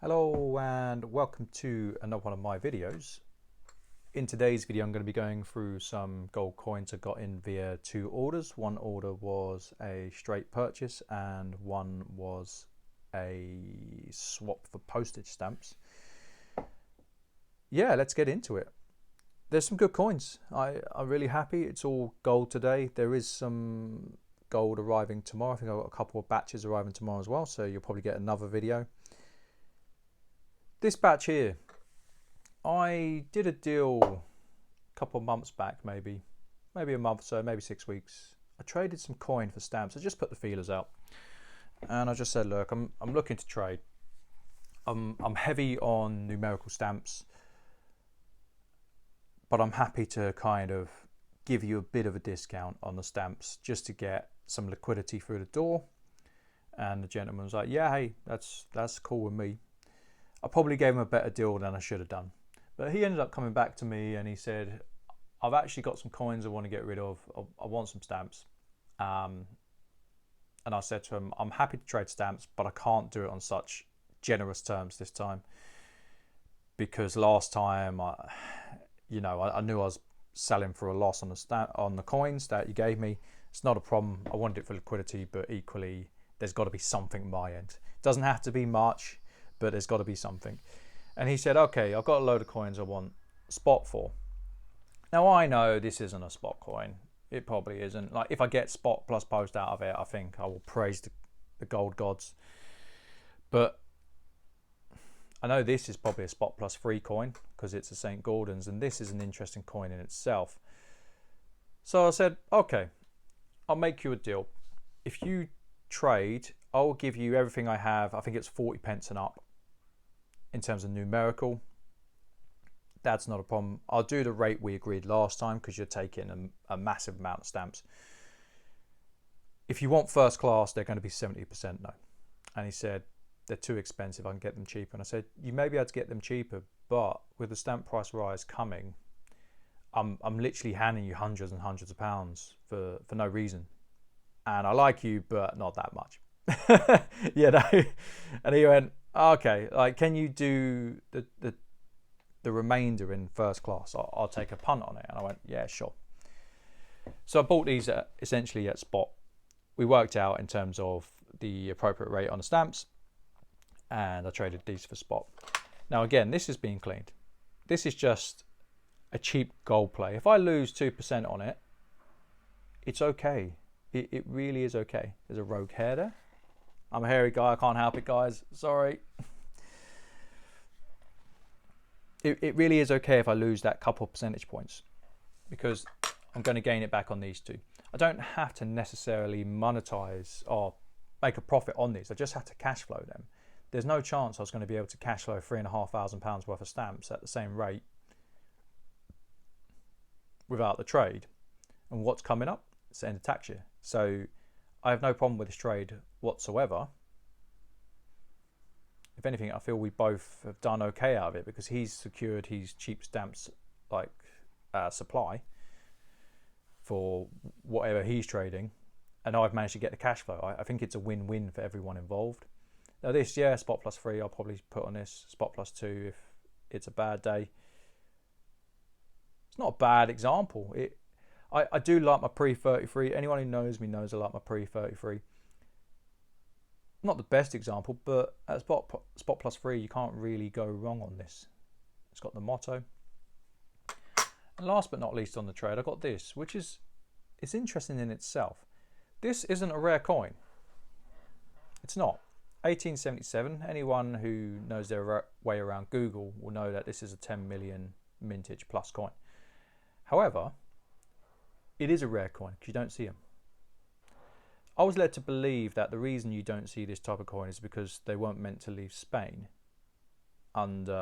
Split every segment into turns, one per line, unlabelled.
Hello and welcome to another one of my videos. In today's video I'm going to be going through some gold coins I got in via two orders. One order was a straight purchase and one was a swap for postage stamps. Yeah, let's get into it. There's some good coins. I'm really happy. It's all gold today. There is some gold arriving tomorrow. I think I've got a couple of batches arriving tomorrow as well, so you'll probably get another video. This batch here, I did a deal a couple of months back, maybe a month or so, maybe 6 weeks. I traded some coin for stamps. I just put the feelers out, and I just said, look, I'm looking to trade. I'm heavy on numerical stamps, but I'm happy to kind of give you a bit of a discount on the stamps just to get some liquidity through the door. And the gentleman was like, yeah, hey, that's cool with me. I probably gave him a better deal than I should have done. But he ended up coming back to me and he said, I've actually got some coins I want to get rid of. I want some stamps. And I said to him, I'm happy to trade stamps, but I can't do it on such generous terms this time. Because last time, I knew I was selling for a loss on the coins that you gave me. It's not a problem. I wanted it for liquidity, but equally, there's got to be something on my end. It doesn't have to be much, but there's got to be something. And he said, okay, I've got a load of coins I want spot for. Now I know this isn't a spot coin. It probably isn't. Like, if I get spot plus post out of it, I think I will praise the gold gods. But I know this is probably a spot plus free coin because it's a St. Gordon's, and this is an interesting coin in itself. So I said, okay, I'll make you a deal. If you trade, I'll give you everything I have. I think it's 40 pence and up in terms of numerical. That's not a problem. I'll do the rate we agreed last time because you're taking a massive amount of stamps. If you want first class, they're going to be 70% no. And he said, they're too expensive. I can get them cheaper. And I said, you may be able to get them cheaper, but with the stamp price rise coming, I'm literally handing you hundreds and hundreds of pounds for no reason. And I like you, but not that much. And he went, okay, like, can you do the remainder in first class? I'll take a punt on it. And I went, yeah, sure. So I bought these essentially at spot. We worked out in terms of the appropriate rate on the stamps, and I traded these for spot. Now again, this is being cleaned. This is just a cheap gold play. If I lose 2% on it, it's okay. It really is okay. There's a rogue hair there. I'm a hairy guy. I can't help it, guys. Sorry. It really is okay if I lose that couple of percentage points because I'm going to gain it back on these two. I don't have to necessarily monetize or make a profit on these. I just have to cash flow them. There's no chance I was going to be able to cash flow £3,500 worth of stamps at the same rate without the trade. And what's coming up? It's the end of tax year. So I have no problem with this trade whatsoever. If anything, I feel we both have done okay out of it because he's secured his cheap stamps like supply for whatever he's trading, and I've managed to get the cash flow. I think it's a win-win for everyone involved. Now this, yeah, spot plus 3, I'll probably put on this. Spot plus 2 if it's a bad day. It's not a bad example. I do like my pre-33. Anyone who knows me knows I like my pre-33. Not the best example, but at spot plus 3, you can't really go wrong on this. It's got the motto. And last but not least on the trade, I got this, which is, it's interesting in itself. This isn't a rare coin. It's not. 1877. Anyone who knows their way around Google will know that this is a 10 million mintage plus coin. However, it is a rare coin because you don't see them. I was led to believe that the reason you don't see this type of coin is because they weren't meant to leave Spain under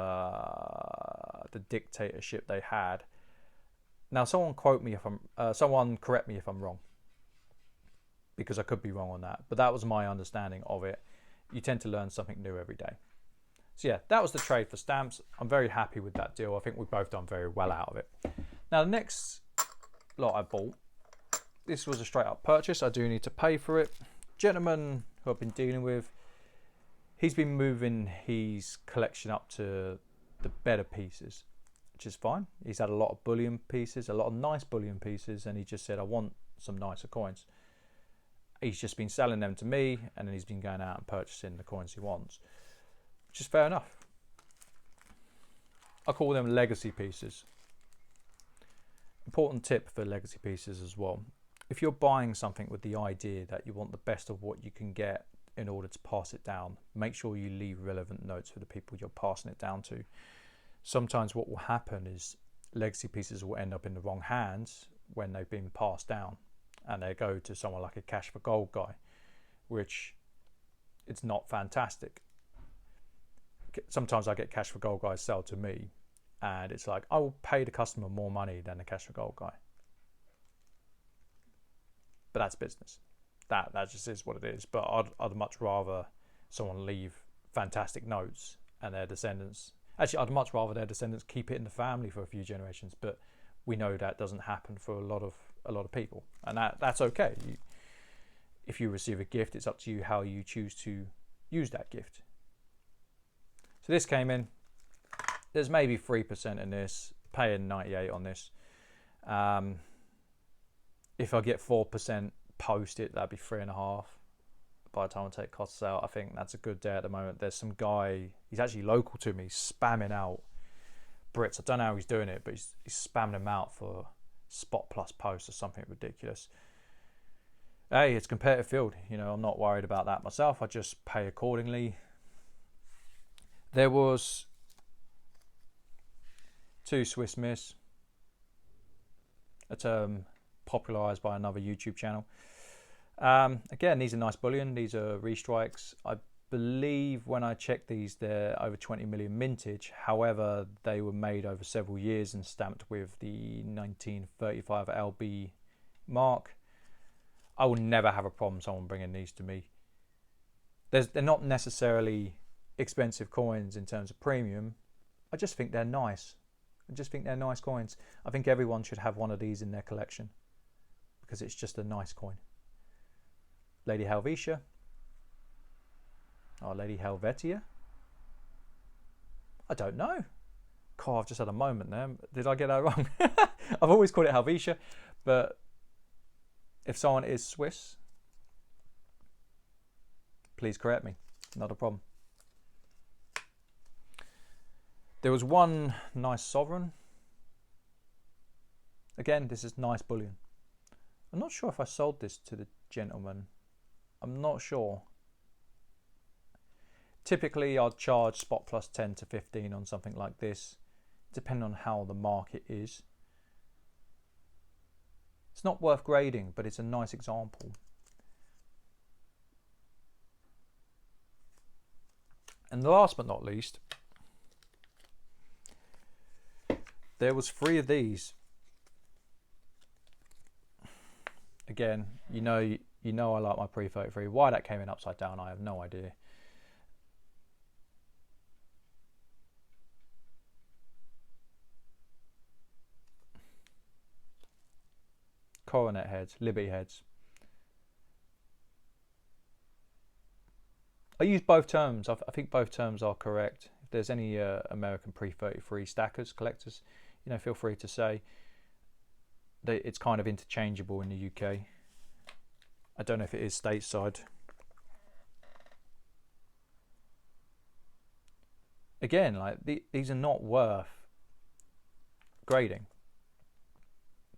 the dictatorship they had. Now, someone correct me if I'm wrong, because I could be wrong on that. But that was my understanding of it. You tend to learn something new every day. So yeah, that was the trade for stamps. I'm very happy with that deal. I think we've both done very well out of it. Now, the next lot I bought, this was a straight up purchase. I do need to pay for it. Gentleman who I've been dealing with, He's been moving his collection up to the better pieces, which is fine. He's had a lot of bullion pieces, a lot of nice bullion pieces, and he just said, I want some nicer coins. He's just been selling them to me, and then he's been going out and purchasing the coins he wants, which is fair enough. I call them legacy pieces. Important tip for legacy pieces as well. If you're buying something with the idea that you want the best of what you can get in order to pass it down, make sure you leave relevant notes for the people you're passing it down to. Sometimes what will happen is legacy pieces will end up in the wrong hands when they've been passed down, and they go to someone like a cash for gold guy, which it's not fantastic. Sometimes I get cash for gold guys sell to me, and it's like, I will pay the customer more money than the cash for gold guy. But that's business. That just is what it is. But I'd much rather someone leave fantastic notes and their descendants. Actually, I'd much rather their descendants keep it in the family for a few generations. But we know that doesn't happen for a lot of people, and that's okay. If you receive a gift, it's up to you how you choose to use that gift. So this came in. There's maybe 3% in this. Paying 98 on this. If I get 4% post it, that'd be 3.5. By the time I take costs out, I think that's a good day at the moment. There's some guy, he's actually local to me, spamming out Brits. I don't know how he's doing it, but he's spamming them out for spot plus post or something ridiculous. Hey, it's competitive field. You know, I'm not worried about that myself. I just pay accordingly. There was 2 Swiss Miss, a term popularized by another YouTube channel. Again, these are nice bullion. These are restrikes. I believe when I checked these, they're over 20 million mintage. However, they were made over several years and stamped with the 1935 LB mark. I will never have a problem someone bringing these to me. They're not necessarily expensive coins in terms of premium. I just think they're nice. I just think they're nice coins. I think everyone should have one of these in their collection because it's just a nice coin. Lady Helvetia. Oh, Lady Helvetia? I don't know. God, I've just had a moment there. Did I get that wrong? I've always called it Helvetia, but if someone is Swiss, please correct me. Not a problem. There was one nice sovereign. Again, this is nice bullion. I'm not sure if I sold this to the gentleman. I'm not sure. Typically, I'd charge spot plus 10 to 15 on something like this, depending on how the market is. It's not worth grading, but it's a nice example. And last but not least, there was 3 of these. Again, you know I like my pre-33. Why that came in upside down, I have no idea. Coronet heads, Liberty heads. I use both terms. I think both terms are correct. If there's any American pre-33 stackers, collectors, you know, feel free to say. It's kind of interchangeable in the UK. I don't know if it is stateside. Again, like these are not worth grading,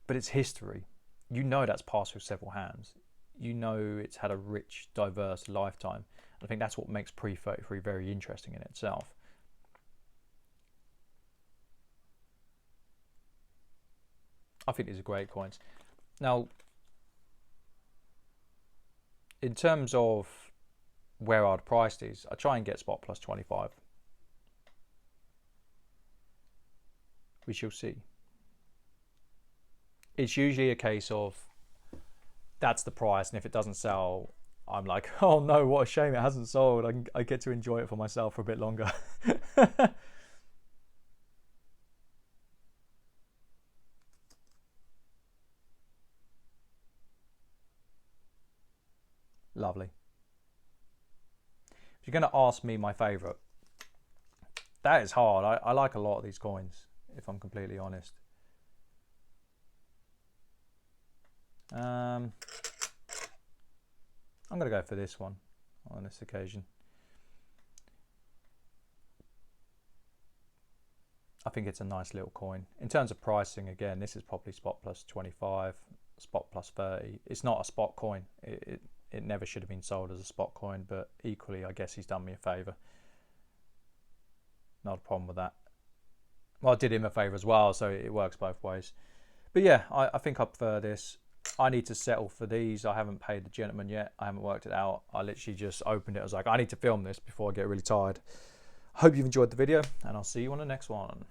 but it's history. You know that's passed through several hands. You know it's had a rich, diverse lifetime. I think that's what makes pre-33 very interesting in itself. I think these are great coins. Now, in terms of where I'd price these, I try and get spot plus 25. We shall see. It's usually a case of that's the price, and if it doesn't sell, I'm like, oh no, what a shame it hasn't sold. I get to enjoy it for myself for a bit longer. Lovely. If you're going to ask me my favourite, that is hard. I like a lot of these coins, if I'm completely honest. I'm going to go for this one on this occasion. I think it's a nice little coin. In terms of pricing, again, this is probably spot plus 25, spot plus 30. It's not a spot coin. It never should have been sold as a spot coin, but equally, I guess he's done me a favour. Not a problem with that. Well, I did him a favour as well, so it works both ways. But yeah, I think I prefer this. I need to settle for these. I haven't paid the gentleman yet. I haven't worked it out. I literally just opened it. I was like, I need to film this before I get really tired. Hope you've enjoyed the video, and I'll see you on the next one.